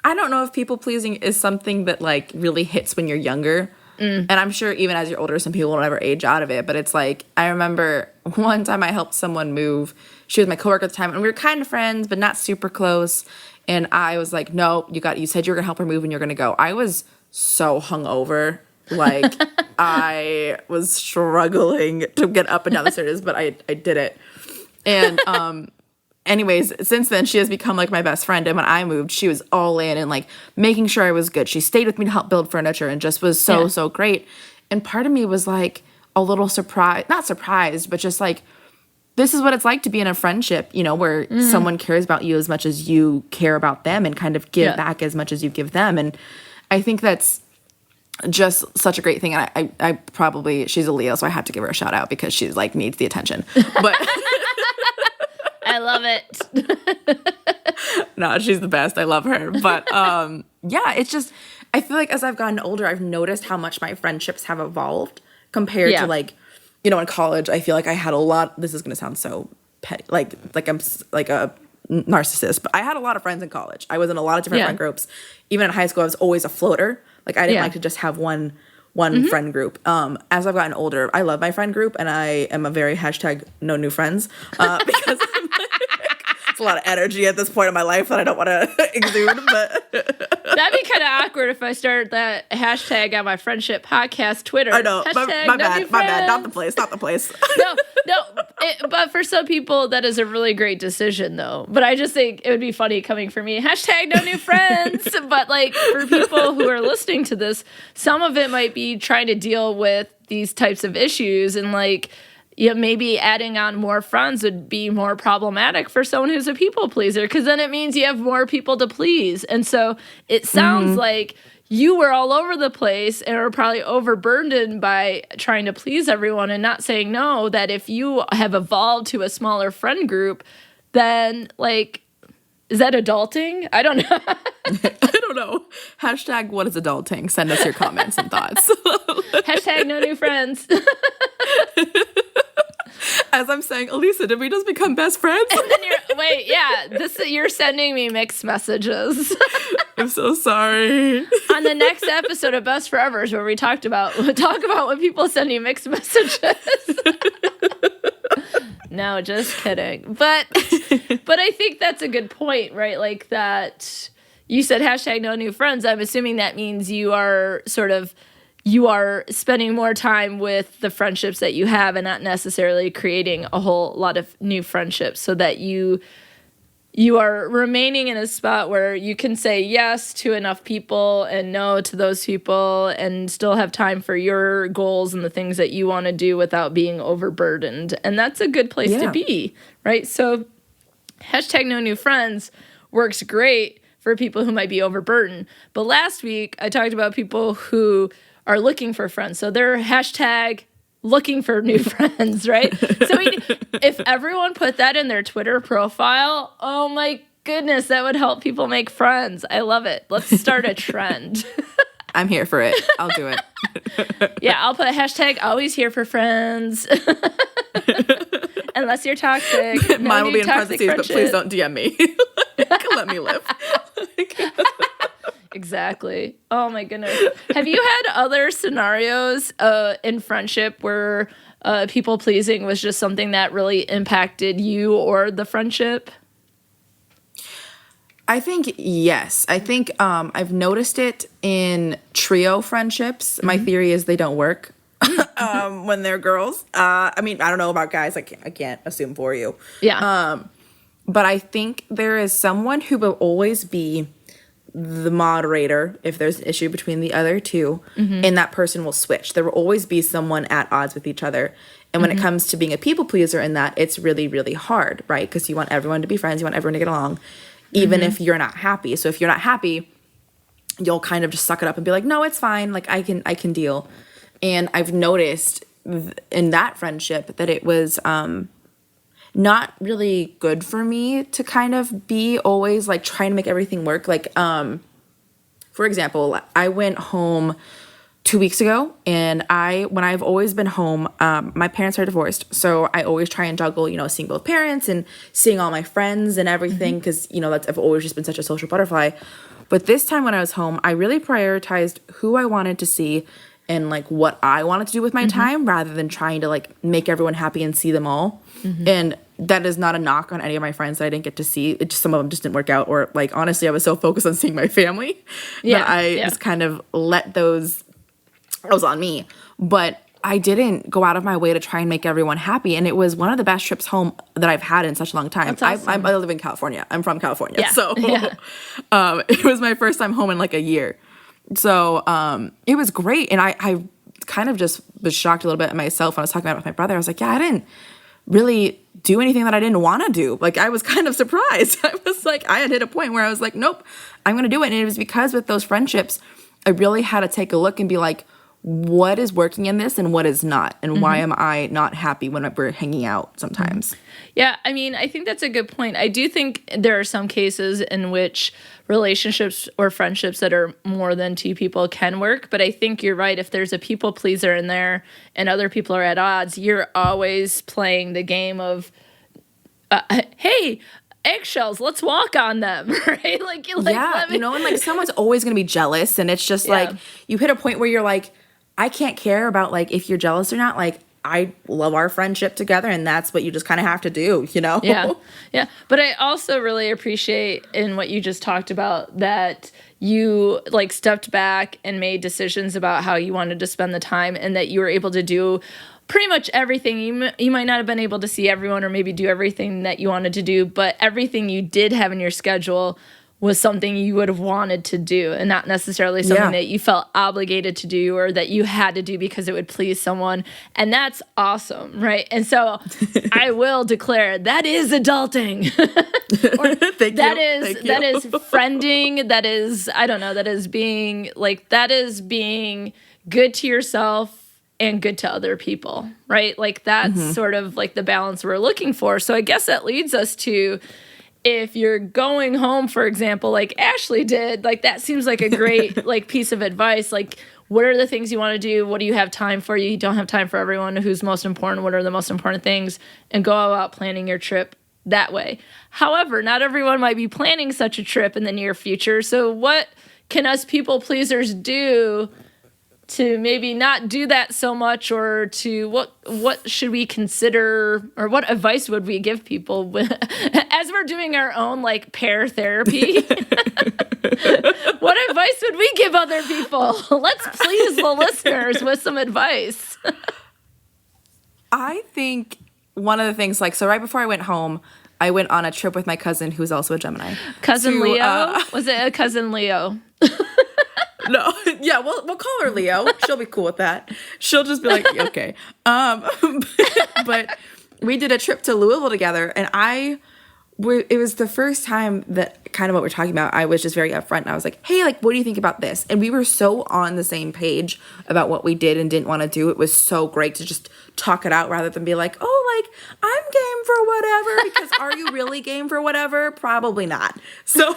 Speaker 2: I don't know if people pleasing is something that like really hits when you're younger. And I'm sure even as you're older, some people will never age out of it. But it's like, I remember one time I helped someone move. She was my coworker at the time and we were kind of friends, but not super close. And I was like, no, you said you were going to help her move and you're going to go. I was so hungover. Like I was struggling to get up and down the stairs, but I did it. And, anyways, since then, she has become, like, my best friend. And when I moved, she was all in and, like, making sure I was good. She stayed with me to help build furniture and just was so great. And part of me was, like, a little surprised. Not surprised, but just, like, this is what it's like to be in a friendship, where someone cares about you as much as you care about them and kind of give back as much as you give them. And I think that's just such a great thing. And I probably, she's a Leo, so I have to give her a shout out because she's, like, needs the attention. But...
Speaker 1: I love it.
Speaker 2: No, she's the best. I love her. But yeah, it's just, I feel like as I've gotten older, I've noticed how much my friendships have evolved compared to like, in college, I feel like I had a lot, this is going to sound so petty, like I'm like a narcissist, but I had a lot of friends in college. I was in a lot of different friend groups. Even in high school, I was always a floater. Like I didn't like to just have one friend group. As I've gotten older, I love my friend group and I am a very #no new friends because I'm like, it's a lot of energy at this point in my life that I don't want to exude, but
Speaker 1: that'd be kind of awkward if I started that hashtag on my friendship podcast Twitter.
Speaker 2: I know.
Speaker 1: Hashtag
Speaker 2: My bad. Not the place.
Speaker 1: But for some people, that is a really great decision, though. But I just think it would be funny coming from me. Hashtag no new friends. But like for people who are listening to this, some of it might be trying to deal with these types of issues, and like, maybe adding on more friends would be more problematic for someone who's a people pleaser, because then it means you have more people to please. And so it sounds like you were all over the place and are probably overburdened by trying to please everyone and not saying no, that if you have evolved to a smaller friend group, then like, is that adulting? I don't know.
Speaker 2: I don't know. Hashtag what is adulting? Send us your comments and thoughts.
Speaker 1: Hashtag no new friends.
Speaker 2: As I'm saying, Alysa, did we just become best friends?
Speaker 1: And then you're sending me mixed messages.
Speaker 2: I'm so sorry.
Speaker 1: On the next episode of Best Forevers, where we talk about when people send you mixed messages. No, just kidding. But I think that's a good point, right? Like that you said hashtag no new friends. I'm assuming that means you are spending more time with the friendships that you have and not necessarily creating a whole lot of new friendships, so that you are remaining in a spot where you can say yes to enough people and no to those people and still have time for your goals and the things that you want to do without being overburdened. And that's a good place to be, right? So hashtag no new friends works great for people who might be overburdened. But last week I talked about people who are looking for friends. So they're hashtag looking for new friends, right? So if everyone put that in their Twitter profile, oh my goodness, that would help people make friends. I love it. Let's start a trend.
Speaker 2: I'm here for it. I'll do it.
Speaker 1: Yeah, I'll put hashtag always here for friends. Unless you're toxic.
Speaker 2: Mine will be in parentheses, but please don't DM me. Let me live.
Speaker 1: Exactly. Oh my goodness. Have you had other scenarios in friendship where people pleasing was just something that really impacted you or the friendship?
Speaker 2: I think yes. I think I've noticed it in trio friendships. My theory is they don't work when they're girls. I mean, I don't know about guys. I can't assume for you.
Speaker 1: Yeah.
Speaker 2: But I think there is someone who will always be the moderator if there's an issue between the other two, and that person will switch. There will always be someone at odds with each other. And when it comes to being a people pleaser in that, it's really, really hard, right? Because you want everyone to be friends, you want everyone to get along, even if you're not happy. So if you're not happy, you'll kind of just suck it up and be like, no, it's fine. Like I can deal. And I've noticed in that friendship that it was not really good for me to kind of be always like trying to make everything work. Like, for example, I went home 2 weeks ago, and when I've always been home, my parents are divorced. So I always try and juggle, seeing both parents and seeing all my friends and everything. Cause I've always just been such a social butterfly. But this time when I was home, I really prioritized who I wanted to see and like what I wanted to do with my time, rather than trying to like make everyone happy and see them all. And that is not a knock on any of my friends that I didn't get to see. It just, some of them just didn't work out, or like, honestly, I was so focused on seeing my family that I just kind of let those, it was on me. But I didn't go out of my way to try and make everyone happy. And it was one of the best trips home that I've had in such a long time.
Speaker 1: That's awesome.
Speaker 2: I live in California. I'm from California. So it was my first time home in like a year. So it was great. And I kind of just was shocked a little bit at myself when I was talking about it with my brother. I was like, yeah, I didn't really do anything that I didn't want to do. Like, I was kind of surprised. I was like, I had hit a point where I was like, nope, I'm going to do it. And it was because with those friendships, I really had to take a look and be like, what is working in this and what is not? And why am I not happy when we're hanging out sometimes?
Speaker 1: Yeah, I mean, I think that's a good point. I do think there are some cases in which relationships or friendships that are more than two people can work. But I think you're right. If there's a people pleaser in there and other people are at odds, you're always playing the game of, hey, eggshells, let's walk on them, right? Like, and
Speaker 2: like someone's always going to be jealous. And it's just like, you hit a point where you're like, I can't care about like if you're jealous or not. Like, I love our friendship together, and that's what you just kind of have to do, you know?
Speaker 1: Yeah. Yeah. But I also really appreciate in what you just talked about that you like stepped back and made decisions about how you wanted to spend the time, and that you were able to do pretty much everything. You might not have been able to see everyone or maybe do everything that you wanted to do, but everything you did have in your schedule was something you would have wanted to do, and not necessarily something that you felt obligated to do or that you had to do because it would please someone. And that's awesome, right? And so I will declare that is adulting. Or that is friending. That is, I don't know, that is being good to yourself and good to other people, right? Like that's sort of like the balance we're looking for. So I guess that leads us to, if you're going home, for example, like Ashley did, like that seems like a great like piece of advice. Like, what are the things you want to do? What do you have time for? You don't have time for everyone. Who's most important? What are the most important things? And go about planning your trip that way. However, not everyone might be planning such a trip in the near future. So what can us people pleasers do to maybe not do that so much, or to what should we consider, or what advice would we give people as we're doing our own like pair therapy? What advice would we give other people? Let's please the listeners with some advice.
Speaker 2: I think one of the things, like, so right before I went home, I went on a trip with my cousin, who's also a Gemini.
Speaker 1: Cousin Leo? Was it a cousin Leo?
Speaker 2: No, yeah, we'll call her Leo. She'll be cool with that. She'll just be like, okay. But we did a trip to Louisville together, and it was the first time that kind of what we're talking about, I was just very upfront, and I was like, hey, like, what do you think about this? And we were so on the same page about what we did and didn't want to do. It was so great to just talk it out rather than be like, oh, like, I'm game for whatever, because are you really game for whatever? Probably not. So...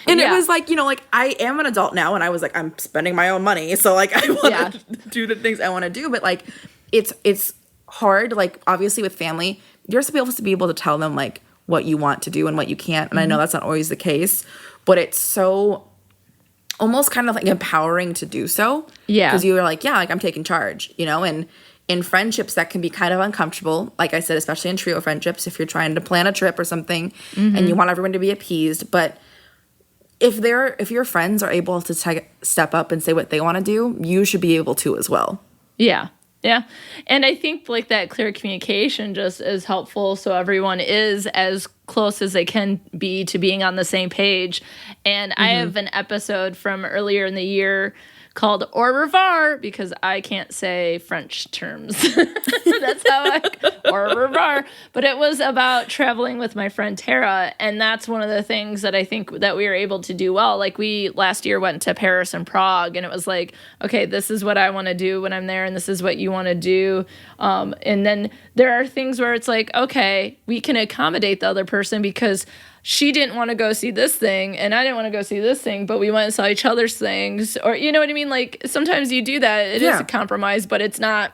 Speaker 2: And it was like, you know, like, I am an adult now, and I was like, I'm spending my own money, so like I want to do the things I want to do, but like it's hard. Like, obviously with family, you're supposed to be able to tell them like what you want to do and what you can't, and I know that's not always the case, but it's so almost kind of like empowering to do so. Yeah, because you're like, yeah, like I'm taking charge, you know. And in friendships, that can be kind of uncomfortable, like I said, especially in trio friendships, if you're trying to plan a trip or something and you want everyone to be appeased. But if your friends are able to step up and say what they want to do, you should be able to as well.
Speaker 1: Yeah. Yeah. And I think like that clear communication just is helpful, so everyone is as close as they can be to being on the same page. And I have an episode from earlier in the year called Au revoir, because I can't say French terms. That's how Au revoir. But it was about traveling with my friend Tara, and that's one of the things that I think that we were able to do well. Like, we last year went to Paris and Prague, and it was like, okay, this is what I want to do when I'm there, and this is what you want to do. And then there are things where it's like, okay, we can accommodate the other person because she didn't want to go see this thing and I didn't want to go see this thing, but we went and saw each other's things. Or, you know what I mean? Like, sometimes you do that. It is a compromise, but it's not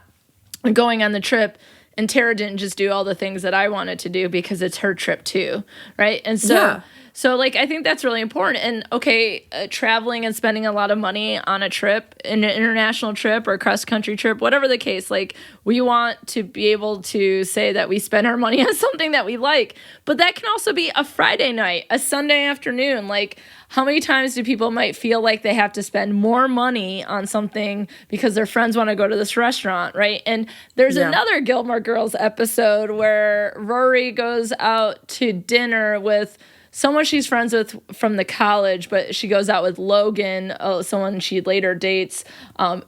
Speaker 1: going on the trip. And Tara didn't just do all the things that I wanted to do because it's her trip too, right? And so, like, I think that's really important. And, okay, traveling and spending a lot of money on a trip, an international trip or a cross-country trip, whatever the case, like, we want to be able to say that we spend our money on something that we like. But that can also be a Friday night, a Sunday afternoon. Like, how many times do people might feel like they have to spend more money on something because their friends want to go to this restaurant, right? And there's another Gilmore Girls episode where Rory goes out to dinner with someone she's friends with from the college, but she goes out with Logan, someone she later dates,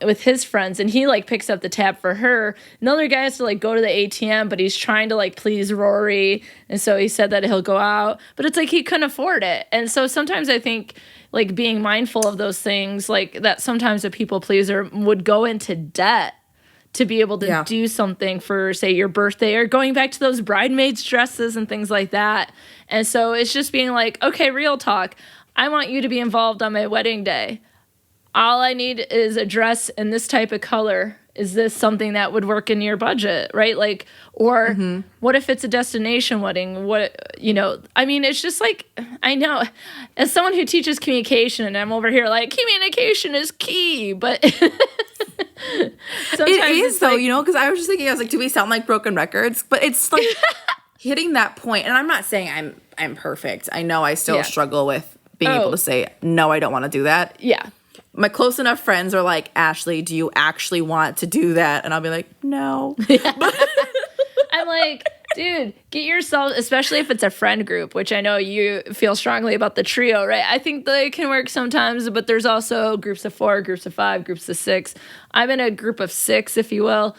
Speaker 1: with his friends, and he like picks up the tab for her. Another guy has to like go to the ATM, but he's trying to like please Rory, and so he said that he'll go out, but it's like he couldn't afford it. And so sometimes I think like being mindful of those things, like that sometimes a people pleaser would go into debt to be able to do something for, say, your birthday, or going back to those bridesmaids dresses and things like that. And so it's just being like, okay, real talk. I want you to be involved on my wedding day. All I need is a dress in this type of color. Is this something that would work in your budget, right? Like, or what if it's a destination wedding? What, you know, I mean, it's just like, I know, as someone who teaches communication, and I'm over here like, communication is key, but sometimes
Speaker 2: it is
Speaker 1: it's
Speaker 2: though,
Speaker 1: like,
Speaker 2: you know, because I was just thinking, I was like, do we sound like broken records? But it's like hitting that point, and I'm not saying I'm perfect. I know I still struggle with being able to say, no, I don't want to do that.
Speaker 1: Yeah.
Speaker 2: My close enough friends are like, Ashley, do you actually want to do that? And I'll be like, no.
Speaker 1: I'm like, dude, get yourself, especially if it's a friend group, which I know you feel strongly about the trio, right? I think they can work sometimes, but there's also groups of 4, groups of 5, groups of 6. I'm in a group of 6, if you will,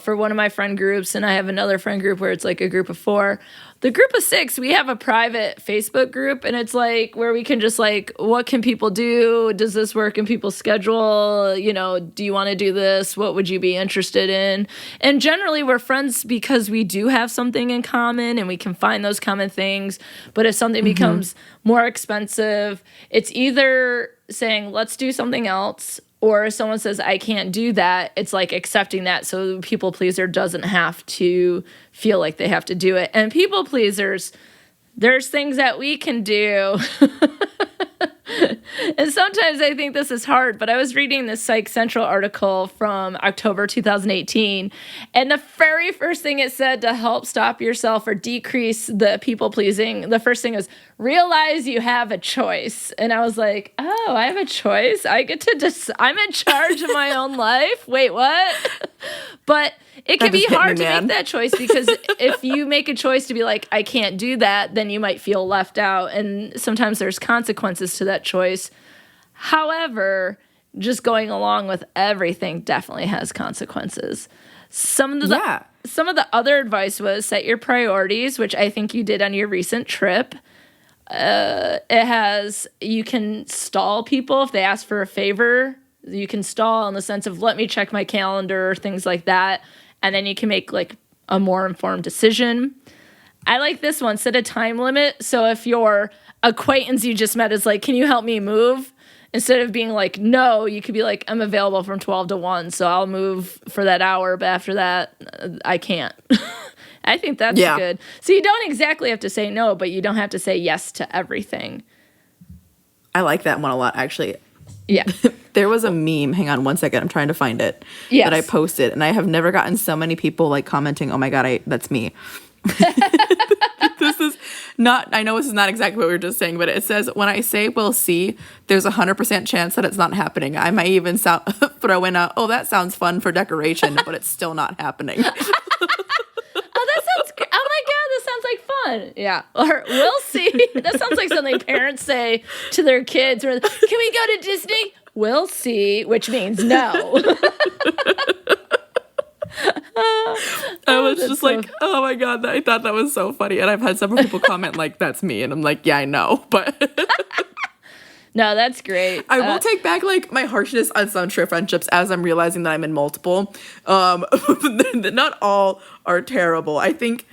Speaker 1: for one of my friend groups, and I have another friend group where it's like a group of 4. The group of 6, we have a private Facebook group, and it's like where we can just like, what can people do? Does this work in people's schedule? You know, do you want to do this? What would you be interested in? And generally, we're friends because we do have something in common, and we can find those common things. But if something becomes more expensive, it's either saying, let's do something else, or if someone says, I can't do that, it's like accepting that so the people pleaser doesn't have to feel like they have to do it. And people pleasers, there's things that we can do. And sometimes I think this is hard, but I was reading this Psych Central article from October 2018, and the very first thing it said to help stop yourself or decrease the people pleasing, the first thing was realize you have a choice. And I was like, oh, I have a choice? I get to I'm in charge of my own life? Wait, what? But it can be hard to make that choice, because if you make a choice to be like, I can't do that, then you might feel left out. And sometimes there's consequences to that choice. However, just going along with everything definitely has consequences. Some of the other advice was set your priorities, which I think you did on your recent trip. You can stall people if they ask for a favor. You can stall in the sense of, let me check my calendar, things like that. And then you can make like a more informed decision. I like this one, set a time limit. So if your acquaintance you just met is like, can you help me move? Instead of being like, no, you could be like, I'm available from 12 to 1, so I'll move for that hour, but after that, I can't. I think that's good. So you don't exactly have to say no, but you don't have to say yes to everything.
Speaker 2: I like that one a lot, actually.
Speaker 1: Yeah.
Speaker 2: There was a meme, hang on one second, I'm trying to find it, that I posted, and I have never gotten so many people like commenting, oh my God, that's me. This is not, I know this is not exactly what we were just saying, but it says, when I say we'll see, there's a 100% chance that it's not happening. I might even throw in that sounds fun for decoration, but it's still not happening.
Speaker 1: Oh my God, that sounds like fun. Yeah. Or we'll see. That sounds like something parents say to their kids. Can we go to Disney? We'll see, which means no.
Speaker 2: I was just like, oh my God, I thought that was so funny. And I've had several people comment like, that's me. And I'm like, yeah, I know. But
Speaker 1: no, that's great.
Speaker 2: I will take back like my harshness on some true friendships as I'm realizing that I'm in multiple. Not all are terrible. I think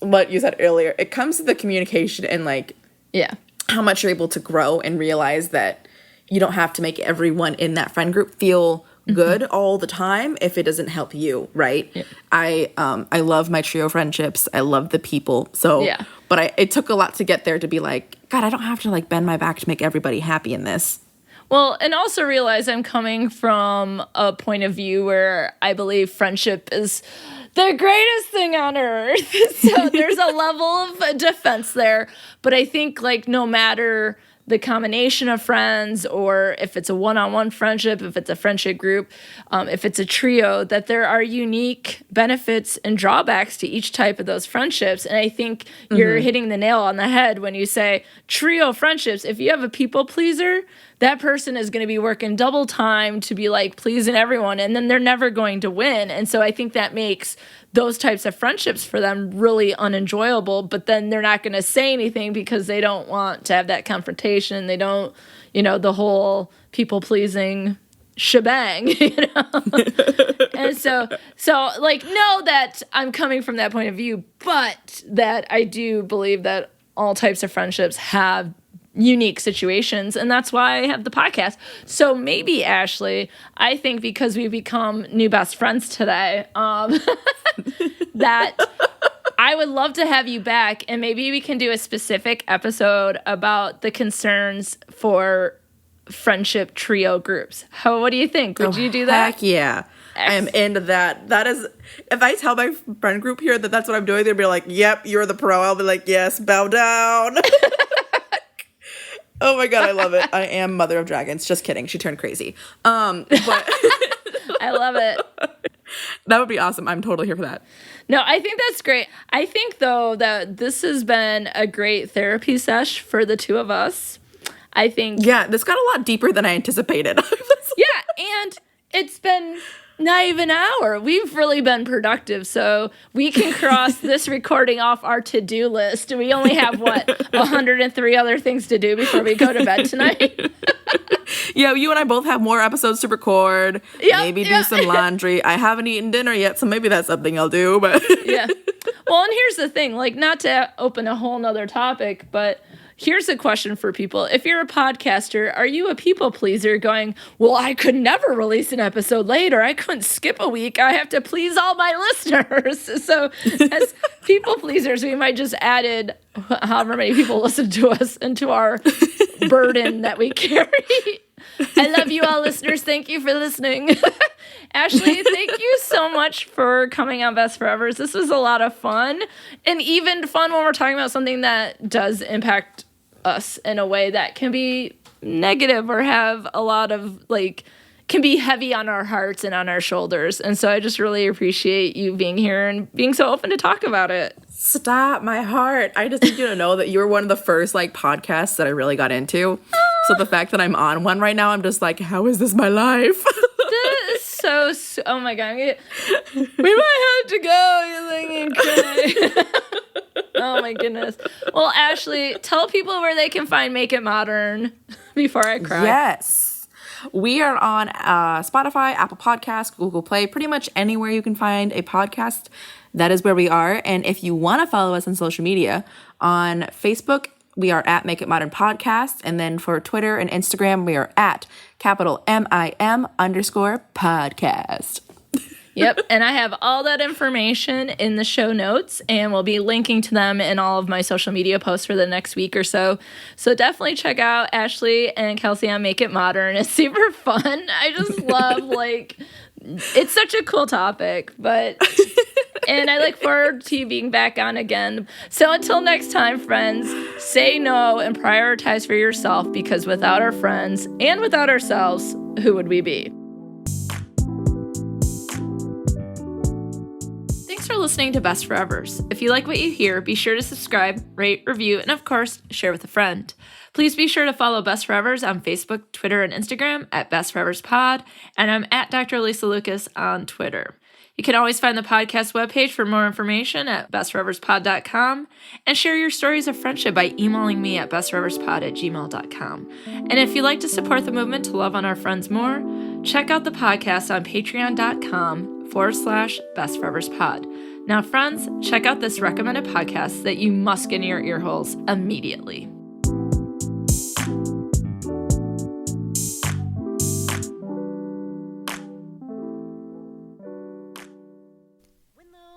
Speaker 2: what you said earlier, it comes to the communication and like how much you're able to grow and realize that you don't have to make everyone in that friend group feel good all the time if it doesn't help you, right? Yeah. I love my trio friendships. I love the people. So, but it took a lot to get there to be like, God, I don't have to like bend my back to make everybody happy in this.
Speaker 1: Well, and also realize I'm coming from a point of view where I believe friendship is the greatest thing on earth. So there's a level of defense there. But I think like no matter the combination of friends, or if it's a one-on-one friendship, if it's a friendship group, if it's a trio, that there are unique benefits and drawbacks to each type of those friendships. And I think you're hitting the nail on the head when you say trio friendships. If you have a people pleaser, that person is going to be working double time to be like pleasing everyone, and then they're never going to win. And so I think that makes those types of friendships for them really unenjoyable, but then they're not going to say anything because they don't want to have that confrontation. They don't, the whole people-pleasing shebang, And so like, know that I'm coming from that point of view, but that I do believe that all types of friendships have unique situations, and that's why I have the podcast. So maybe, Ashley, I think because we've become new best friends today, that I would love to have you back, and maybe we can do a specific episode about the concerns for friendship trio groups. What do you think? Would you do that?
Speaker 2: Heck yeah. I am into that. That is, if I tell my friend group here that that's what I'm doing, they'll be like, yep, you're the pro. I'll be like, yes, bow down. Oh my God, I love it. I am Mother of Dragons. Just kidding. She turned crazy. But
Speaker 1: I love it.
Speaker 2: That would be awesome. I'm totally here for that.
Speaker 1: No, I think that's great. I think, though, that this has been a great therapy sesh for the two of us. I think...
Speaker 2: Yeah, this got a lot deeper than I anticipated.
Speaker 1: Yeah, and it's been not even an hour. We've really been productive, so we can cross this recording off our to-do list. We only have, 103 other things to do before we go to bed tonight?
Speaker 2: Yeah, you and I both have more episodes to record. Maybe do some laundry. I haven't eaten dinner yet, so maybe that's something I'll do. But
Speaker 1: yeah. Well, and here's the thing, not to open a whole nother topic, but here's a question for people. If you're a podcaster, are you a people pleaser going, well, I could never release an episode late, or I couldn't skip a week. I have to please all my listeners. So as people pleasers, we might just added however many people listen to us into our burden that we carry. I love you all, listeners. Thank you for listening. Ashley, thank you so much for coming on Best Forevers. This was a lot of fun, and even fun when we're talking about something that does impact us in a way that can be negative or have a lot of, can be heavy on our hearts and on our shoulders. And so I just really appreciate you being here and being so open to talk about it.
Speaker 2: Stop, my heart. I just need you to know that you were one of the first podcasts that I really got into. So the fact that I'm on one right now, I'm just like, how is this my life?
Speaker 1: That is so oh my God. We might have to go. And cry. Oh my goodness. Well, Ashley, tell people where they can find Make It Modern before I cry.
Speaker 2: Yes. We are on Spotify, Apple Podcasts, Google Play, pretty much anywhere you can find a podcast. That is where we are. And if you want to follow us on social media, on Facebook, we are at Make It Modern Podcast. And then for Twitter and Instagram, we are at MIM_podcast.
Speaker 1: Yep, and I have all that information in the show notes, and we'll be linking to them in all of my social media posts for the next week or so. So definitely check out Ashley and Kelsey on Make It Modern. It's super fun. I just love, it's such a cool topic, and I look forward to you being back on again. So until next time, friends, say no and prioritize for yourself, because without our friends and without ourselves, who would we be? Thanks for listening to Best Forevers. If you like what you hear, be sure to subscribe, rate, review, and of course, share with a friend. Please be sure to follow Best Forevers on Facebook, Twitter, and Instagram at Best Forevers Pod, and I'm at Dr. Alysa Lucas on Twitter. You can always find the podcast webpage for more information at bestforeverspod.com, and share your stories of friendship by emailing me at bestforeverspod@gmail.com. And if you'd like to support the movement to love on our friends more, check out the podcast on patreon.com/bestforeverspod. Now, friends, check out this recommended podcast that you must get in your ear holes immediately.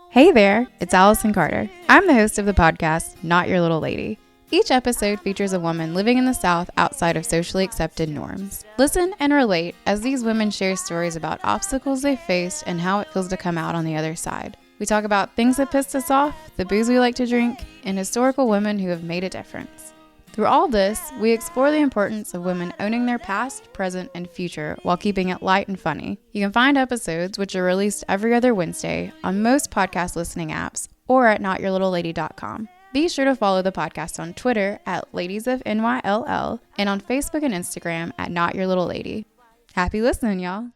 Speaker 3: Hey there, it's Allison Carter. I'm the host of the podcast, Not Your Little Lady. Each episode features a woman living in the South outside of socially accepted norms. Listen and relate as these women share stories about obstacles they faced and how it feels to come out on the other side. We talk about things that pissed us off, the booze we like to drink, and historical women who have made a difference. Through all this, we explore the importance of women owning their past, present, and future while keeping it light and funny. You can find episodes, which are released every other Wednesday, on most podcast listening apps or at notyouрлittlelady.com. Be sure to follow the podcast on Twitter at ladiesofnyll and on Facebook and Instagram at notyourlittlelady. Happy listening, y'all.